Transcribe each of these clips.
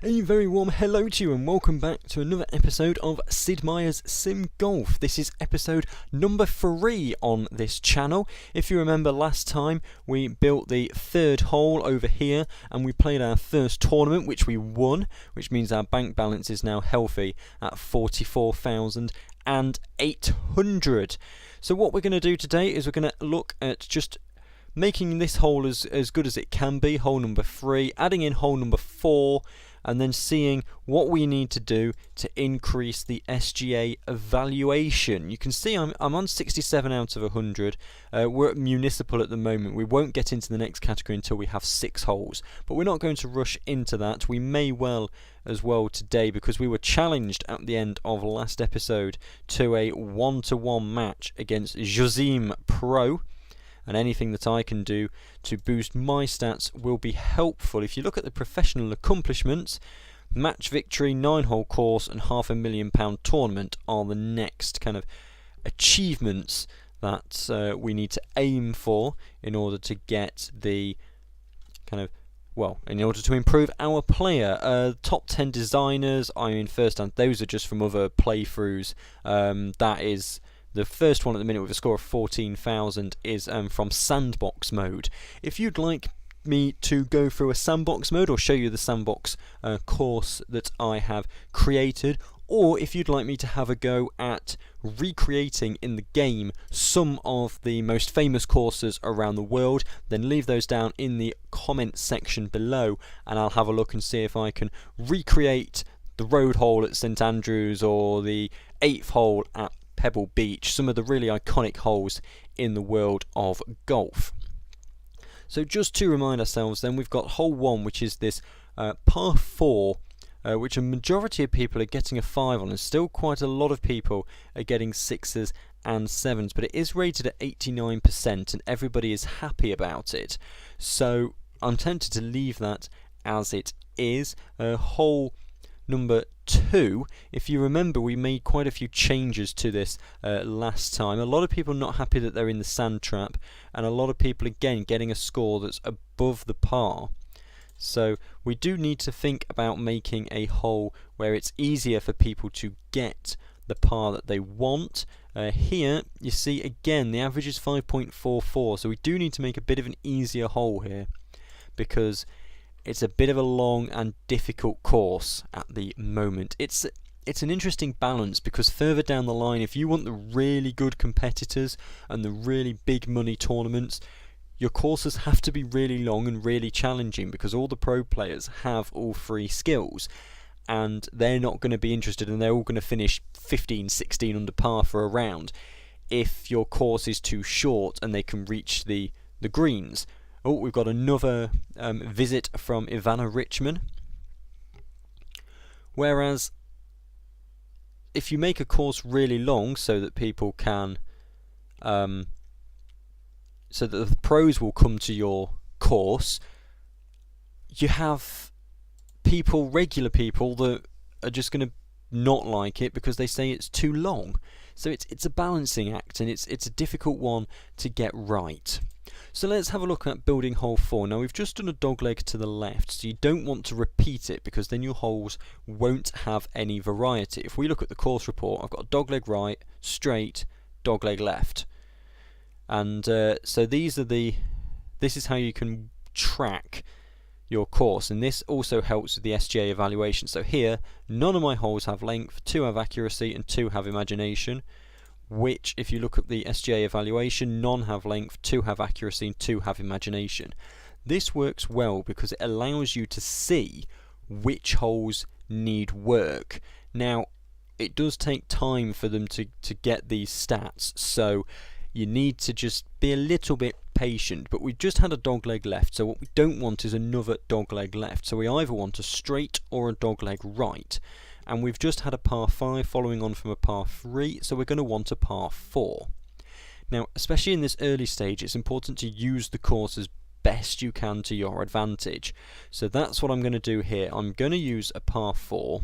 A very warm hello to you and welcome back to another episode of Sid Meier's SimGolf. This is episode number 3 on this channel. If you remember last time we built the third hole over here and we played our first tournament which we won, which means our bank balance is now healthy at 44,800. So what we're going to do today is we're going to look at just making this hole as good as it can be, hole number 3, adding in hole number 4, and then seeing what we need to do to increase the SGA evaluation. You can see I'm on 67 out of 100. We're at municipal at the moment. We won't get into the next category until we have 6 holes, but we're not going to rush into that. We may well as well today, because we were challenged at the end of last episode to a 1-to-1 match against Josim Pro. And anything that I can do to boost my stats will be helpful. If you look at the professional accomplishments, match victory, 9-hole course and £500,000 tournament are the next kind of achievements that we need to aim for in order to get the in order to improve our player. Top 10 designers, I'm in first, and those are just from other playthroughs. That is the first one at the minute with a score of 14,000 is from sandbox mode. If you'd like me to go through a sandbox mode or show you the sandbox course that I have created, or if you'd like me to have a go at recreating in the game some of the most famous courses around the world, then leave those down in the comment section below and I'll have a look and see if I can recreate the road hole at St Andrews or the 8th hole at Pebble Beach, some of the really iconic holes in the world of golf. So just to remind ourselves then, we've got hole 1, which is this par 4, which a majority of people are getting a 5 on, and still quite a lot of people are getting 6s and 7s, but it is rated at 89% and everybody is happy about it. So I'm tempted to leave that as it is. Hole number 2, if you remember, we made quite a few changes to this last time. A lot of people not happy that they're in the sand trap, and a lot of people again getting a score that's above the par. So we do need to think about making a hole where it's easier for people to get the par that they want. Here you see again the average is 5.44, so we do need to make a bit of an easier hole here, because it's a bit of a long and difficult course at the moment. It's an interesting balance, because further down the line, if you want the really good competitors and the really big money tournaments, your courses have to be really long and really challenging, because all the pro players have all 3 skills and they're not going to be interested, and they're all going to finish 15, 16 under par for a round if your course is too short and they can reach the greens. Oh, we've got another visit from Ivana Richman. Whereas, if you make a course really long so that people can, so that the pros will come to your course, you have people, regular people, that are just going to not like it because they say it's too long. So it's a balancing act, and it's a difficult one to get right. So let's have a look at building hole 4. Now we've just done a dogleg to the left, so you don't want to repeat it, because then your holes won't have any variety. If we look at the course report, I've got a dogleg right, straight, dogleg left. And so this is how you can track your course, and this also helps with the SGA evaluation. So here, none of my holes have length, 2 have accuracy and 2 have imagination, which, if you look at the SGA evaluation, none have length, 2 have accuracy and 2 have imagination. This works well because it allows you to see which holes need work. Now, it does take time for them to get these stats, so you need to just be a little bit patient. But we've just had a dogleg left, so what we don't want is another dogleg left. So we either want a straight or a dogleg right. And we've just had a par 5 following on from a par 3, so we're going to want a par 4. Now, especially in this early stage, it's important to use the course as best you can to your advantage. So that's what I'm going to do here. I'm going to use a par 4,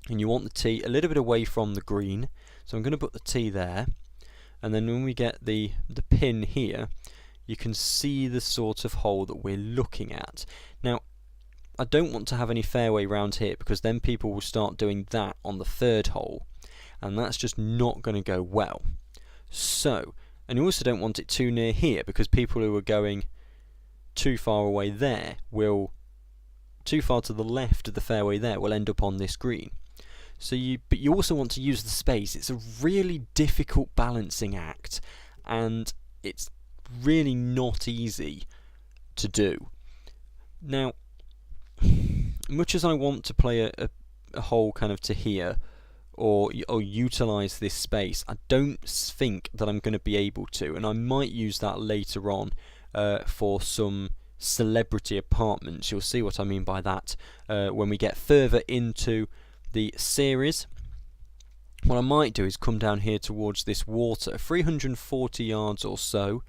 and you want the tee a little bit away from the green, so I'm going to put the tee there, and then when we get the pin here, you can see the sort of hole that we're looking at. Now, I don't want to have any fairway round here, because then people will start doing that on the third hole, and that's just not going to go well. So, and you also don't want it too near here, because people who are going too far away there will, too far to the left of the fairway there, will end up on this green. So but you also want to use the space. It's a really difficult balancing act, and it's really not easy to do. Now, much as I want to play a hole kind of to here, or utilise this space, I don't think that I'm going to be able to, and I might use that later on for some celebrity apartments. You'll see what I mean by that when we get further into the series. What I might do is come down here towards this water, 340 yards or so.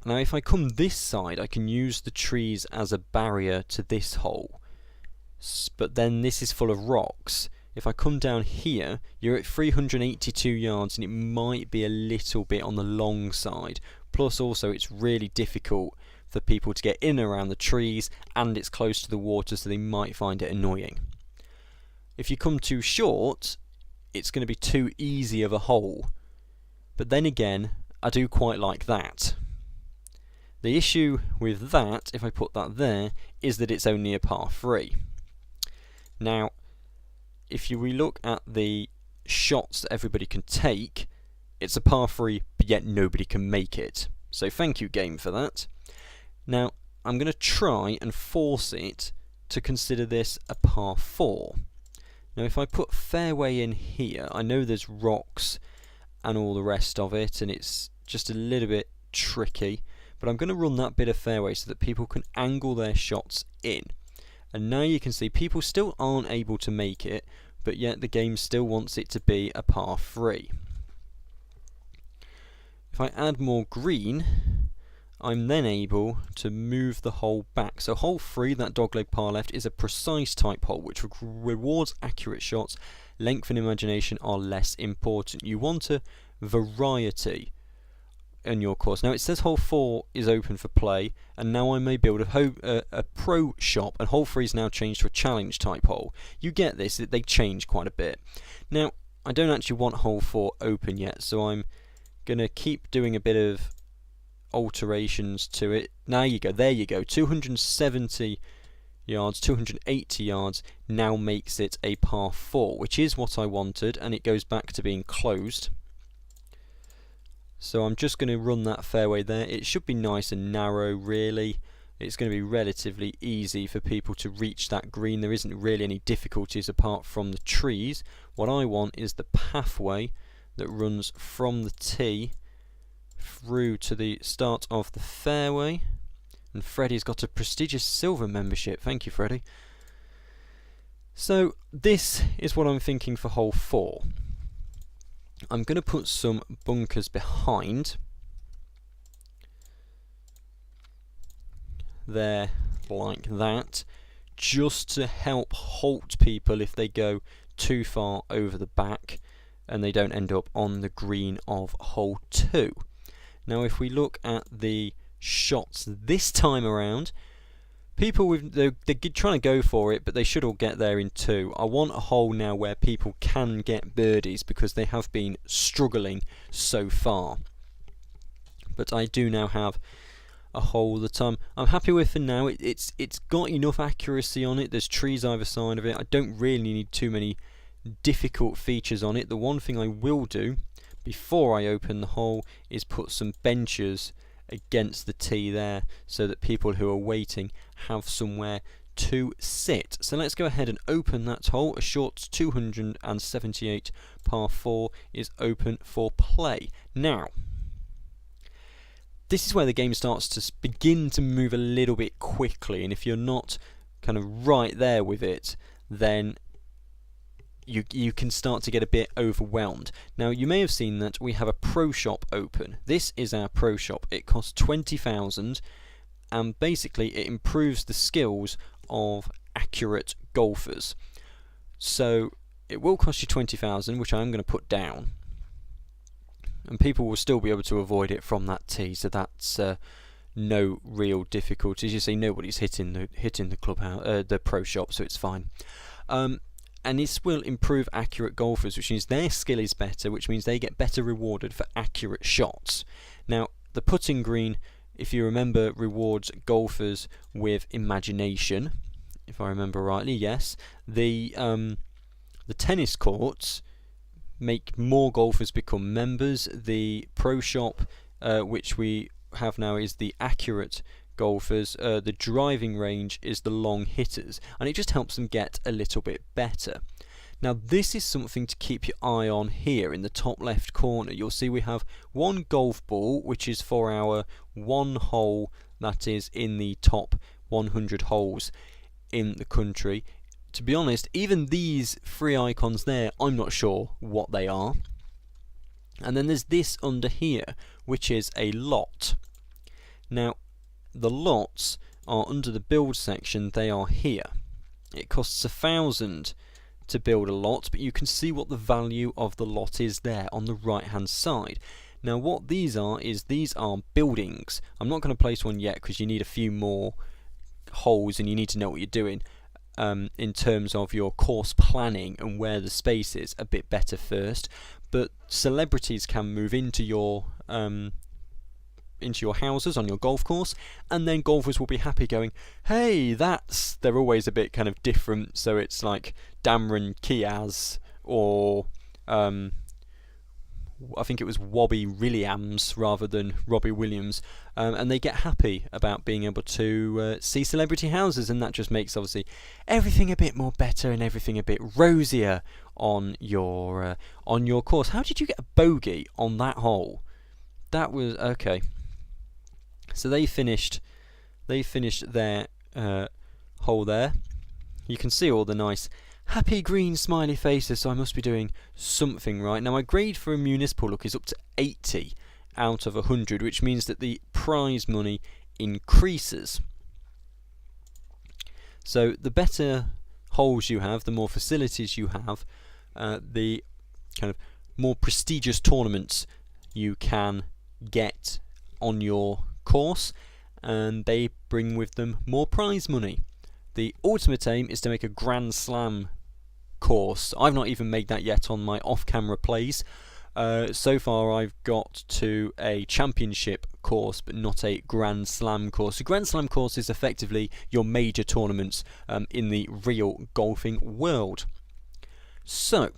Now if I come this side, I can use the trees as a barrier to this hole, but then this is full of rocks. If I come down here, you're at 382 yards, and it might be a little bit on the long side. Plus also it's really difficult for people to get in around the trees, and it's close to the water, so they might find it annoying. If you come too short, it's going to be too easy of a hole. But then again, I do quite like that. The issue with that, if I put that there, is that it's only a par 3. Now, if we look at the shots that everybody can take, it's a par 3, but yet nobody can make it. So thank you, game, for that. Now, I'm going to try and force it to consider this a par 4. Now, if I put fairway in here, I know there's rocks and all the rest of it, and it's just a little bit tricky, but I'm going to run that bit of fairway so that people can angle their shots in. And now you can see people still aren't able to make it, but yet the game still wants it to be a par 3. If I add more green, I'm then able to move the hole back. So hole 3, that dogleg par left, is a precise type hole which rewards accurate shots. Length and imagination are less important. You want a variety in your course. Now it says hole 4 is open for play, and now I may build a pro shop, and hole 3 is now changed to a challenge type hole. You get this, they change quite a bit. Now I don't actually want hole 4 open yet, so I'm going to keep doing a bit of alterations to it. Now you go, there you go, 270 yards, 280 yards now makes it a par 4, which is what I wanted, and it goes back to being closed. So I'm just going to run that fairway there. It should be nice and narrow, really. It's going to be relatively easy for people to reach that green. There isn't really any difficulties apart from the trees. What I want is the pathway that runs from the tee through to the start of the fairway. And Freddie's got a prestigious silver membership. Thank you, Freddie. So this is what I'm thinking for hole 4. I'm going to put some bunkers behind there, like that, just to help halt people if they go too far over the back and they don't end up on the green of hole 2. Now if we look at the shots this time around, people they're trying to go for it, but they should all get there in 2. I want a hole now where people can get birdies, because they have been struggling so far. But I do now have a hole that I'm happy with for now. It's got enough accuracy on it. There's trees either side of it. I don't really need too many difficult features on it. The one thing I will do before I open the hole is put some benches against the tee there, so that people who are waiting have somewhere to sit. So let's go ahead and open that hole. A short 278 par 4 is open for play. Now, this is where the game starts to begin to move a little bit quickly, and if you're not kind of right there with it, then you can start to get a bit overwhelmed. Now you may have seen that we have a pro shop open. This is our pro shop. It costs 20,000, and basically it improves the skills of accurate golfers. So it will cost you 20,000, which I'm going to put down, and people will still be able to avoid it from that tee, so that's no real difficulties. You see, nobody's hitting the clubhouse, the pro shop, so it's fine. And this will improve accurate golfers, which means their skill is better, which means they get better rewarded for accurate shots. Now, the putting green, if you remember, rewards golfers with imagination, if I remember rightly. Yes, the tennis courts make more golfers become members. The pro shop, which we have now, is the accurate golfers. The driving range is the long hitters, and it just helps them get a little bit better. Now, this is something to keep your eye on here in the top left corner. You'll see we have one golf ball, which is for our one hole that is in the top 100 holes in the country. To be honest, even these three icons there, I'm not sure what they are. And then there's this under here, which is a lot. Now, the lots are under the build section. They are here. It costs 1,000 to build a lot, but you can see what the value of the lot is there on the right hand side. Now, what these are is these are buildings. I'm not going to place one yet because you need a few more holes and you need to know what you're doing in terms of your course planning and where the space is a bit better first. But celebrities can move into your houses on your golf course, and then golfers will be happy going, hey, they're always a bit kind of different, so it's like Damron Kiaz or I think it was Wobby Williams rather than Robbie Williams, and they get happy about being able to see celebrity houses, and that just makes obviously everything a bit more better and everything a bit rosier on your course. How did you get a bogey on that hole? That was okay. So they finished their hole there. You can see all the nice happy green smiley faces, so I must be doing something right. Now, my grade for a municipal look is up to 80 out of 100, which means that the prize money increases. So the better holes you have, the more facilities you have, the kind of more prestigious tournaments you can get on your course, and they bring with them more prize money. The ultimate aim is to make a Grand Slam course. I've not even made that yet on my off-camera plays. So far I've got to a championship course, but not a Grand Slam course. A Grand Slam course is effectively your major tournaments in the real golfing world. So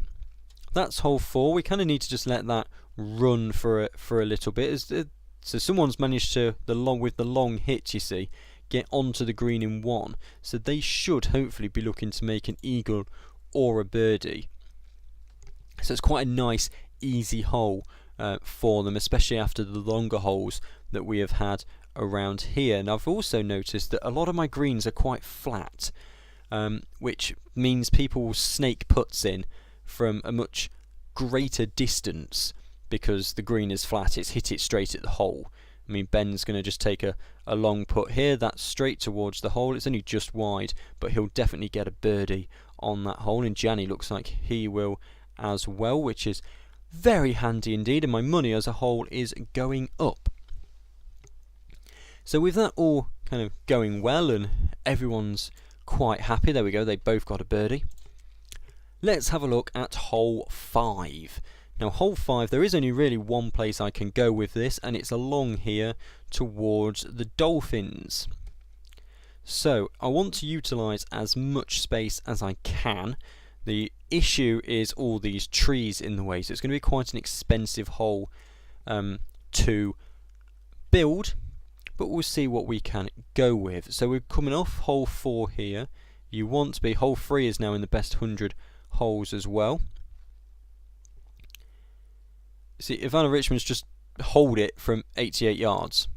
that's hole 4. We kind of need to just let that run for a little bit. So someone's managed to, with the long hit, you see, get onto the green in one. So they should hopefully be looking to make an eagle or a birdie. So it's quite a nice, easy hole for them, especially after the longer holes that we have had around here. And I've also noticed that a lot of my greens are quite flat, which means people will snake putts in from a much greater distance because the green is flat. It's hit it straight at the hole. I mean, Ben's going to just take a long putt here. That's straight towards the hole. It's only just wide, but he'll definitely get a birdie on that hole. And Gianni looks like he will as well, which is very handy indeed. And my money as a whole is going up. So with that all kind of going well and everyone's quite happy, there we go, they both got a birdie. Let's have a look at hole 5. Now, hole 5, there is only really one place I can go with this, and it's along here towards the Dolphins. So, I want to utilise as much space as I can. The issue is all these trees in the way, so it's going to be quite an expensive hole to build, but we'll see what we can go with. So, we're coming off hole 4 here. You want to be, hole 3 is now in the best 100 holes as well. See, Ivana Richmond's just holed it from 88 yards.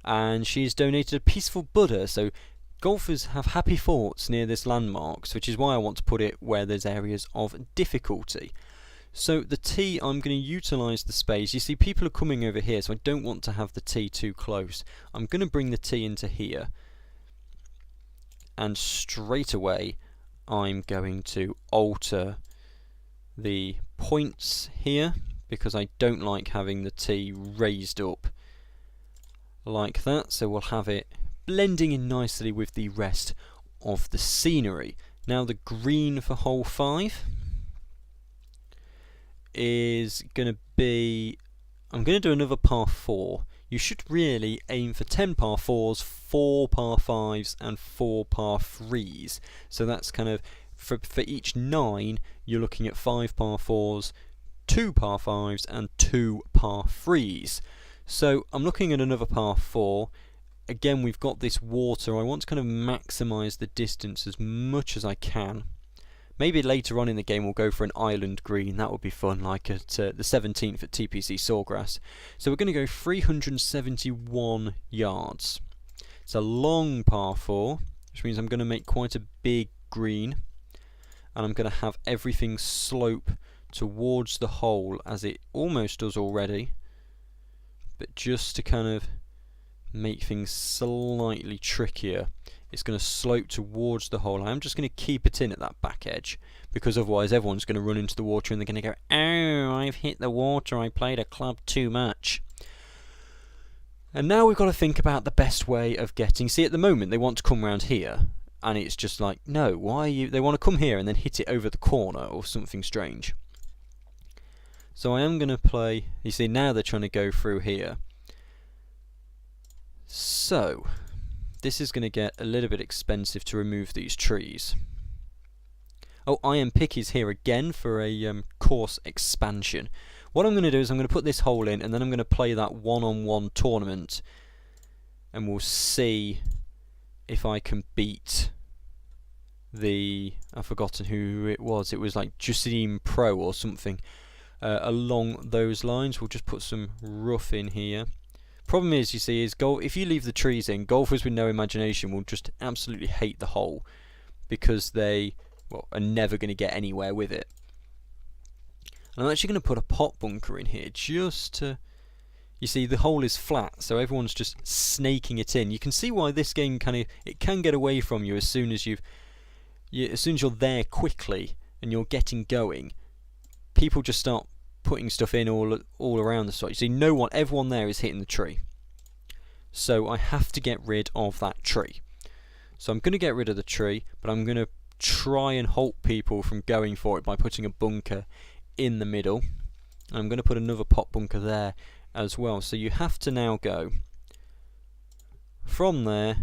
And she's donated a peaceful Buddha, so golfers have happy thoughts near this landmark, which is why I want to put it where there's areas of difficulty. So the tee, I'm going to utilise the space. You see, people are coming over here, so I don't want to have the tee too close. I'm going to bring the tee into here. And straight away, I'm going to alter the points here because I don't like having the tee raised up like that, so we'll have it blending in nicely with the rest of the scenery. Now the green for hole 5 is going to be, I'm going to do another par 4. You should really aim for 10 par 4s, 4 par 5s and 4 par 3s. So that's kind of, for each 9 you're looking at 5 par 4s, 2 par 5s and 2 par 3s. So I'm looking at another par 4. Again, we've got this water. I want to kind of maximise the distance as much as I can. Maybe later on in the game we'll go for an island green. That would be fun, like at the 17th at TPC Sawgrass. So we're going to go 371 yards. It's a long par 4, which means I'm going to make quite a big green. And I'm going to have everything slope towards the hole, as it almost does already. But just to kind of make things slightly trickier, it's going to slope towards the hole. I'm just going to keep it in at that back edge, because otherwise everyone's going to run into the water and they're going to go, oh, I've hit the water, I played a club too much. And now we've got to think about the best way of getting, see, at the moment they want to come round here, and it's just like, no, why are you, they want to come here and then hit it over the corner or something strange. So I am going to play, you see now they're trying to go through here. So, this is going to get a little bit expensive to remove these trees. Oh, I am picky's here again for a course expansion. What I'm going to do is I'm going to put this hole in and then I'm going to play that one-on-one tournament. And we'll see if I can beat the, I've forgotten who it was like Jusim Pro or something. Along those lines, we'll just put some rough in here. Problem is, you see, is if you leave the trees in, golfers with no imagination will just absolutely hate the hole, because they are never going to get anywhere with it. And I'm actually going to put a pot bunker in here just to, you see, the hole is flat, so everyone's just snaking it in. You can see why this game it can get away from you as soon as as soon as you're there quickly and you're getting going. People just start putting stuff in all around the site. You see, everyone there is hitting the tree. So I have to get rid of that tree. So I'm going to get rid of the tree, but I'm going to try and halt people from going for it by putting a bunker in the middle. And I'm going to put another pot bunker there as well. So you have to now go from there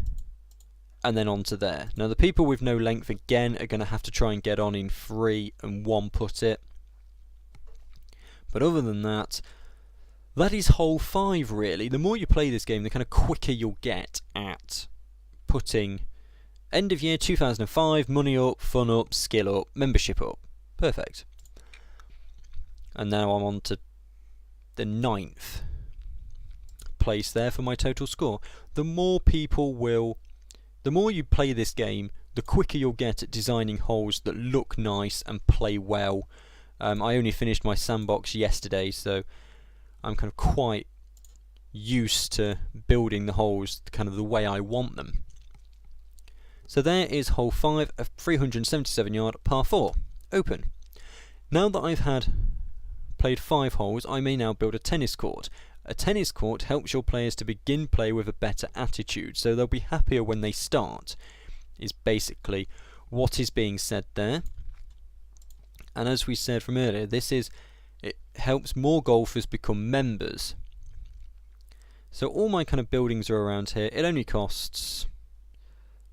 and then onto there. Now the people with no length again are going to have to try and get on in 3 and 1 putt it. But other than that, that is hole 5 really. The more you play this game, the kind of quicker you'll get at putting end of year 2005, money up, fun up, skill up, membership up. Perfect. And now I'm on to the 9th place there for my total score. The more you play this game, the quicker you'll get at designing holes that look nice and play well. I only finished my sandbox yesterday, so I'm kind of quite used to building the holes kind of the way I want them. So there is hole 5, a 377 yard par 4, open. Now that I've played 5 holes, I may now build a tennis court. A tennis court helps your players to begin play with a better attitude, so they'll be happier when they start, is basically what is being said there. And as we said from earlier, it helps more golfers become members. So all my kind of buildings are around here. It only costs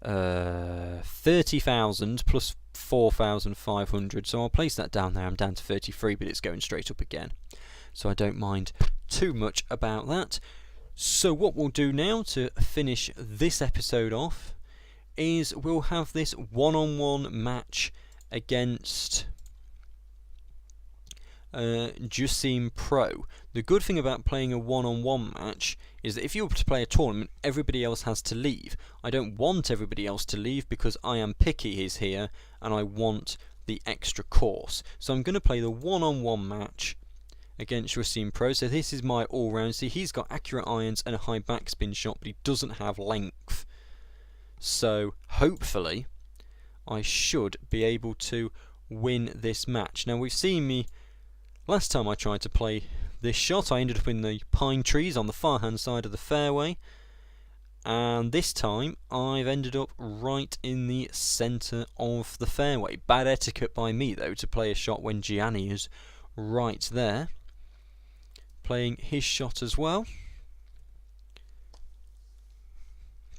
30,000 plus 4,500, so I'll place that down there. I'm down to 33, but it's going straight up again, so I don't mind too much about that. So what we'll do now to finish this episode off is we'll have this one-on-one match against Jusim Pro. The good thing about playing a one-on-one match is that if you were to play a tournament, everybody else has to leave. I don't want everybody else to leave because I am picky is here and I want the extra course. So I'm going to play the one-on-one match against Jusim Pro. So this is my all-round. See, he's got accurate irons and a high backspin shot, but he doesn't have length. So hopefully I should be able to win this match. Now we've seen me last time I tried to play this shot, I ended up in the pine trees on the far hand side of the fairway, and this time I've ended up right in the centre of the fairway. Bad etiquette by me though to play a shot when Gianni is right there, playing his shot as well.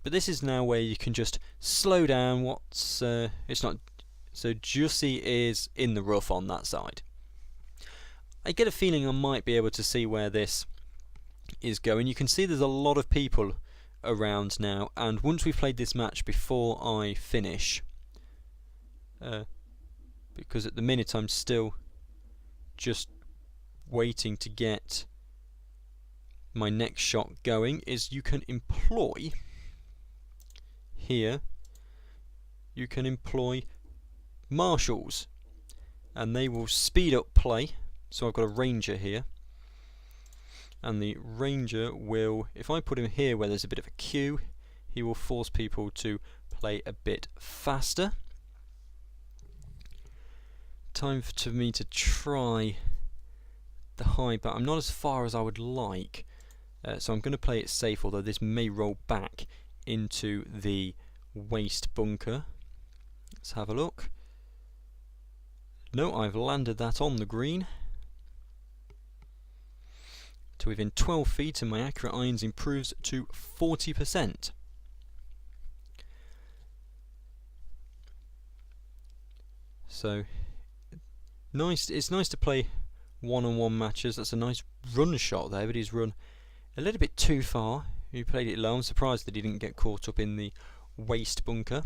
But this is now where you can just slow down. It's not so Jussi is in the rough on that side. I get a feeling I might be able to see where this is going. You can see there's a lot of people around now, and once we've played this match before I finish, because at the minute I'm still just waiting to get my next shot going, is you can employ here, you can employ marshals and they will speed up play. So I've got a ranger here, and the ranger will, if I put him here where there's a bit of a queue, he will force people to play a bit faster. Time for me to try the high, but I'm not as far as I would like, so I'm going to play it safe, although this may roll back into the waste bunker. Let's have a look. No, I've landed that on the green to within 12 feet, and my accurate irons improves to 40%. So nice. It's nice to play one-on-one matches. That's a nice run shot there, but he's run a little bit too far. He played it low. I'm surprised that he didn't get caught up in the waste bunker.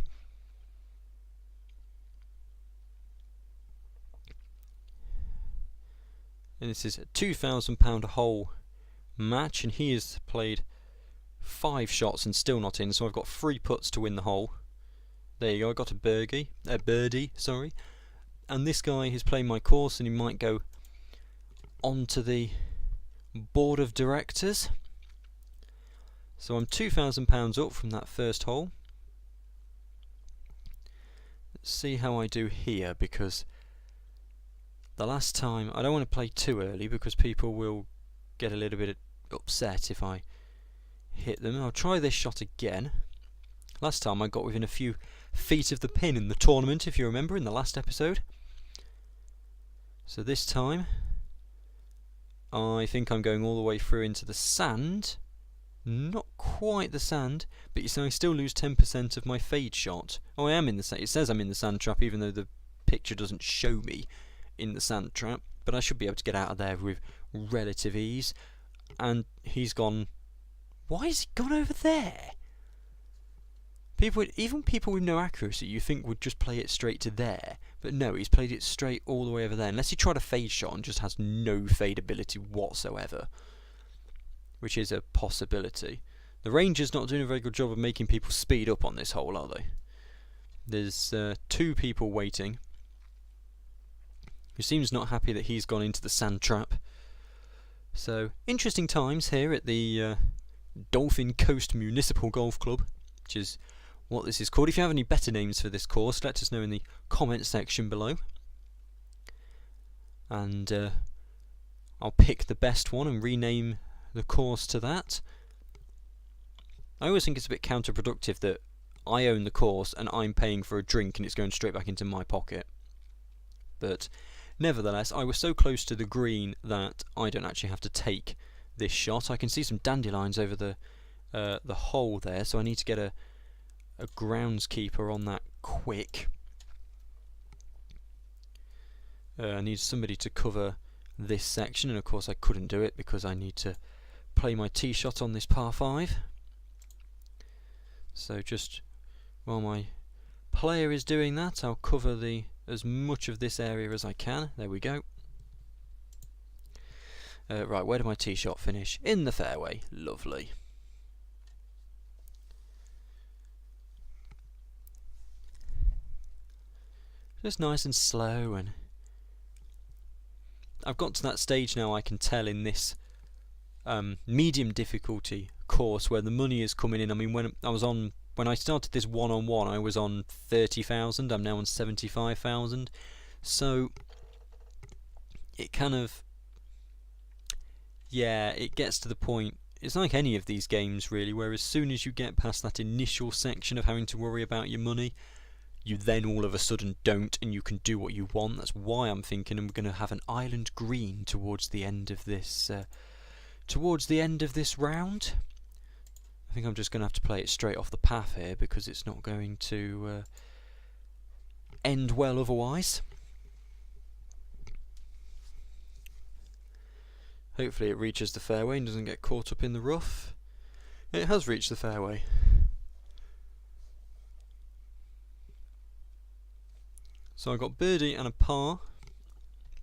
And this is a £2,000 a hole match, and he has played 5 shots and still not in, so I've got 3 putts to win the hole. There you go, I got a birdie, sorry. And this guy is playing my course, and he might go onto the board of directors. So I'm £2,000 up from that first hole. Let's see how I do here, because the last time, I don't want to play too early because people will get a little bit upset if I hit them. I'll try this shot again. Last time I got within a few feet of the pin in the tournament, if you remember, in the last episode. So this time I think I'm going all the way through into the sand. Not quite the sand, but you see I still lose 10% of my fade shot. Oh, I am in the sand. It says I'm in the sand trap even though the picture doesn't show me in the sand trap, but I should be able to get out of there with relative ease. And he's gone. Why has he gone over there? Even people with no accuracy, you think would just play it straight to there, but no, he's played it straight all the way over there. Unless he tried a fade shot and just has no fade ability whatsoever, which is a possibility. The ranger's not doing a very good job of making people speed up on this hole, are they? There's 2 people waiting, who seems not happy that he's gone into the sand trap. So, interesting times here at the Dolphin Coast Municipal Golf Club, which is what this is called. If you have any better names for this course, let us know in the comment section below. And I'll pick the best one and rename the course to that. I always think it's a bit counterproductive that I own the course and I'm paying for a drink and it's going straight back into my pocket. But nevertheless, I was so close to the green that I don't actually have to take this shot. I can see some dandelions over the hole there, so I need to get a groundskeeper on that quick. I need somebody to cover this section, and of course I couldn't do it because I need to play my tee shot on this par 5. So just while my player is doing that, I'll cover as much of this area as I can. There we go. Right, where did my tee shot finish? In the fairway. Lovely. Just nice and slow, and I've got to that stage now I can tell in this medium difficulty course where the money is coming in. I mean, when I started this one-on-one, I was on 30,000. I'm now on 75,000. So it kind of, yeah, it gets to the point it's like any of these games really, where as soon as you get past that initial section of having to worry about your money, you then all of a sudden don't, and you can do what you want. That's why I'm thinking I'm going to have an island green towards the end of this round. I think I'm just going to have to play it straight off the path here, because it's not going to end well otherwise. Hopefully it reaches the fairway and doesn't get caught up in the rough. It has reached the fairway. So I got birdie and a par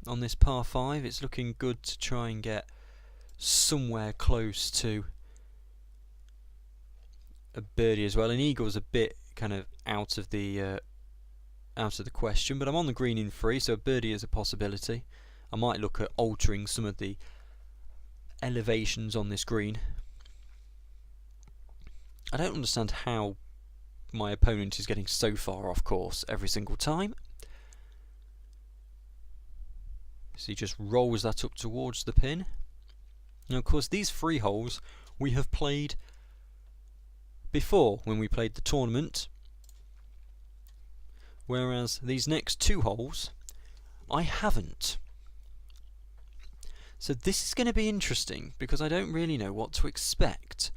on this par 5. It's looking good to try and get somewhere close to a birdie as well. An eagle's a bit kind of out of the question, but I'm on the green in 3, so a birdie is a possibility. I might look at altering some of the elevations on this green. I don't understand how my opponent is getting so far off course every single time. So he just rolls that up towards the pin. Now of course these 3 holes we have played before when we played the tournament, whereas these next 2 holes I haven't. So this is going to be interesting, because I don't really know what to expect.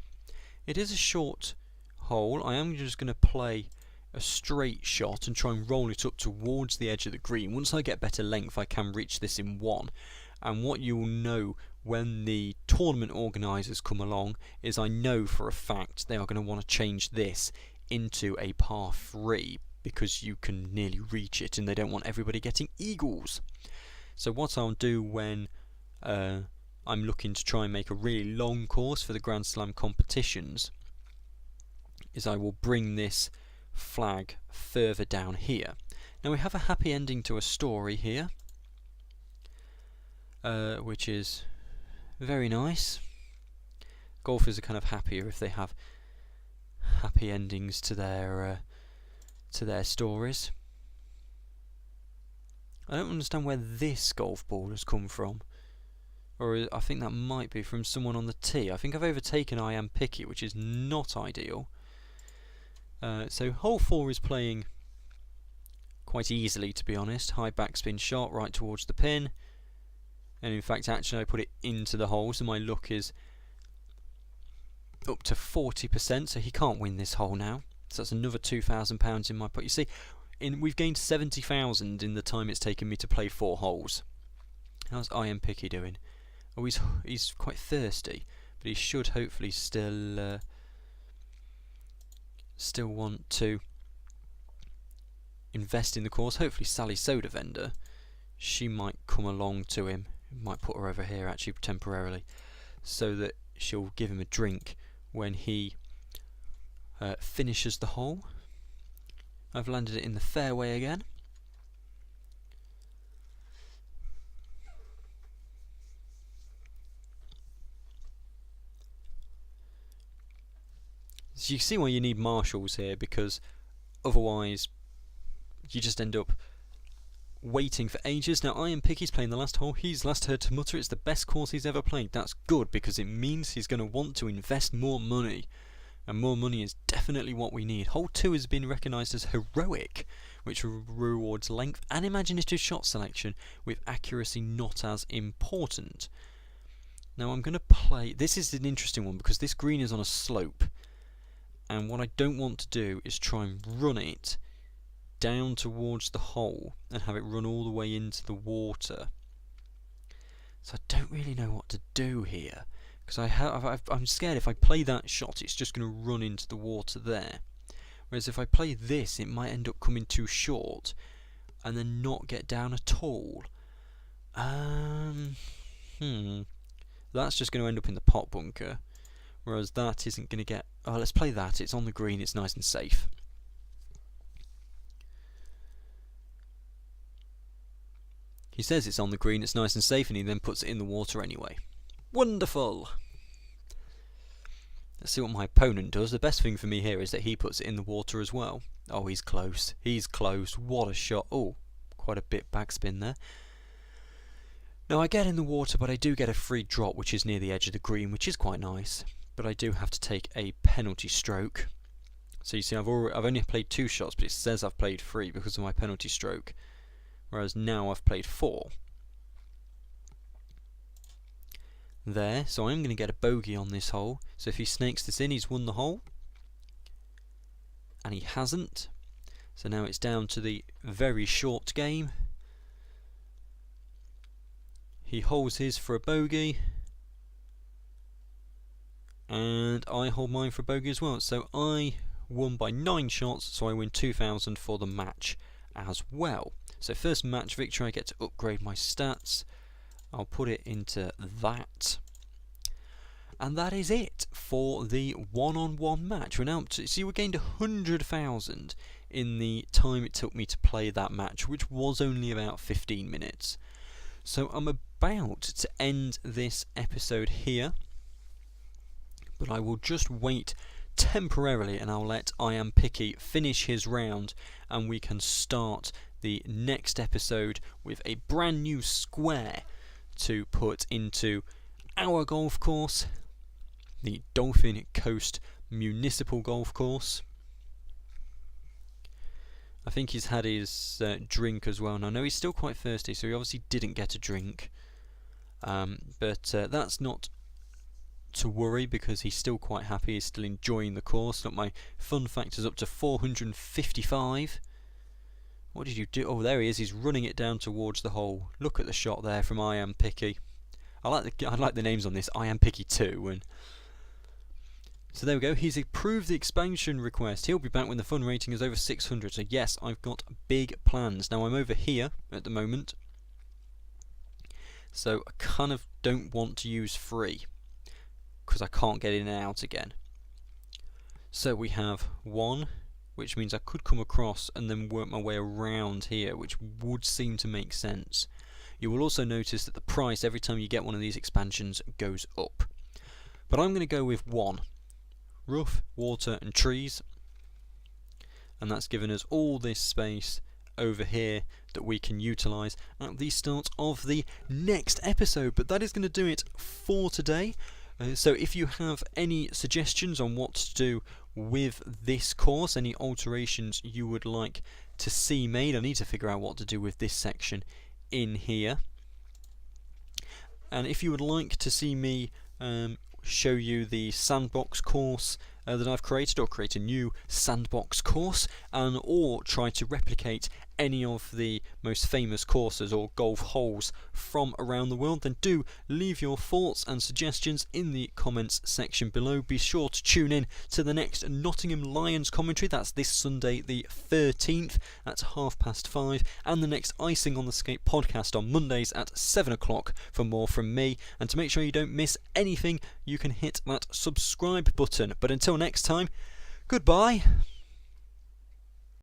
It is a short hole. I am just going to play a straight shot and try and roll it up towards the edge of the green. Once I get better length I can reach this in 1, and what you'll know when the tournament organisers come along is I know for a fact they are going to want to change this into a par 3, because you can nearly reach it and they don't want everybody getting eagles. So what I'll do when I'm looking to try and make a really long course for the Grand Slam competitions is I will bring this flag further down here. Now we have a happy ending to a story here, which is very nice. Golfers are kind of happier if they have happy endings to their stories. I don't understand where this golf ball has come from, or I think that might be from someone on the tee. I think I've overtaken I Am Picky, which is not ideal. So hole 4 is playing quite easily, to be honest. High backspin shot right towards the pin, and in fact actually I put it into the hole, so my luck is up to 40%, so he can't win this hole now. So that's another £2,000 in my pot. You see, we've gained 70,000 in the time it's taken me to play 4 holes. How's I Am Picky doing? Oh, he's quite thirsty, but he should hopefully still want to invest in the course. Hopefully Sally Soda Vendor, she might come along to him. Might put her over here actually temporarily, so that she'll give him a drink when he finishes the hole. I've landed it in the fairway again. So you see why you need marshals here, because otherwise you just end up waiting for ages. Now I Am Picky's playing the last hole. He's last heard to mutter it's the best course he's ever played. That's good, because it means he's going to want to invest more money, and more money is definitely what we need. Hole 2 has been recognised as heroic, which rewards length and imaginative shot selection, with accuracy not as important. Now I'm going to play... This is an interesting one, because this green is on a slope, and what I don't want to do is try and run it down towards the hole and have it run all the way into the water. So I don't really know what to do here, because I'm scared if I play that shot it's just going to run into the water there, whereas if I play this it might end up coming too short and then not get down at all. That's just going to end up in the pot bunker, whereas that isn't going to get... Oh, let's play that. It's on the green, it's nice and safe. He says it's on the green, it's nice and safe, and he then puts it in the water anyway. Wonderful! Let's see what my opponent does. The best thing for me here is that he puts it in the water as well. Oh, he's close. He's close. What a shot. Oh, quite a bit backspin there. Now I get in the water, but I do get a free drop, which is near the edge of the green, which is quite nice. But I do have to take a penalty stroke. So you see, I've only played 2 shots, but it says I've played 3 because of my penalty stroke. Whereas now I've played 4. There, so I'm going to get a bogey on this hole. So if he snakes this in, he's won the hole. And he hasn't. So now it's down to the very short game. He holes his for a bogey. And I hold mine for a bogey as well. So I won by 9 shots, so I win 2,000 for the match as well. So first match victory, I get to upgrade my stats. I'll put it into that. And that is it for the one-on-one match. We're now up to, see, we gained 100,000 in the time it took me to play that match, which was only about 15 minutes. So I'm about to end this episode here, but I will just wait temporarily and I'll let I Am Picky finish his round and we can start the next episode with a brand new square to put into our golf course, the Dolphin Coast Municipal Golf Course. I think he's had his drink as well. Now I know he's still quite thirsty, so he obviously didn't get a drink, but that's not to worry because he's still quite happy. He's still enjoying the course. Look, my fun factor's up to 455. What did you do? Oh, there he is. He's running it down towards the hole. Look at the shot there from I Am Picky. I like the names on this. I Am Picky 2. And so there we go. He's approved the expansion request. He'll be back when the fun rating is over 600. So yes, I've got big plans. Now I'm over here at the moment, so I kind of don't want to use free because I can't get in and out again. So we have 1, which means I could come across and then work my way around here, which would seem to make sense. You will also notice that the price every time you get one of these expansions goes up. But I'm going to go with 1. Rough, water and trees. And that's given us all this space over here that we can utilise at the start of the next episode. But that is going to do it for today. So if you have any suggestions on what to do with this course, any alterations you would like to see made, I need to figure out what to do with this section in here. And if you would like to see me show you the sandbox course that I've created, or create a new sandbox course, and or try to replicate any of the most famous courses or golf holes from around the world, then do leave your thoughts and suggestions in the comments section below. Be sure to tune in to the next Nottingham Lions commentary. That's this Sunday the 13th at 5:30, and the next Icing on the Skate podcast on Mondays at 7 o'clock for more from me. And to make sure you don't miss anything, you can hit that subscribe button. But until next time, goodbye.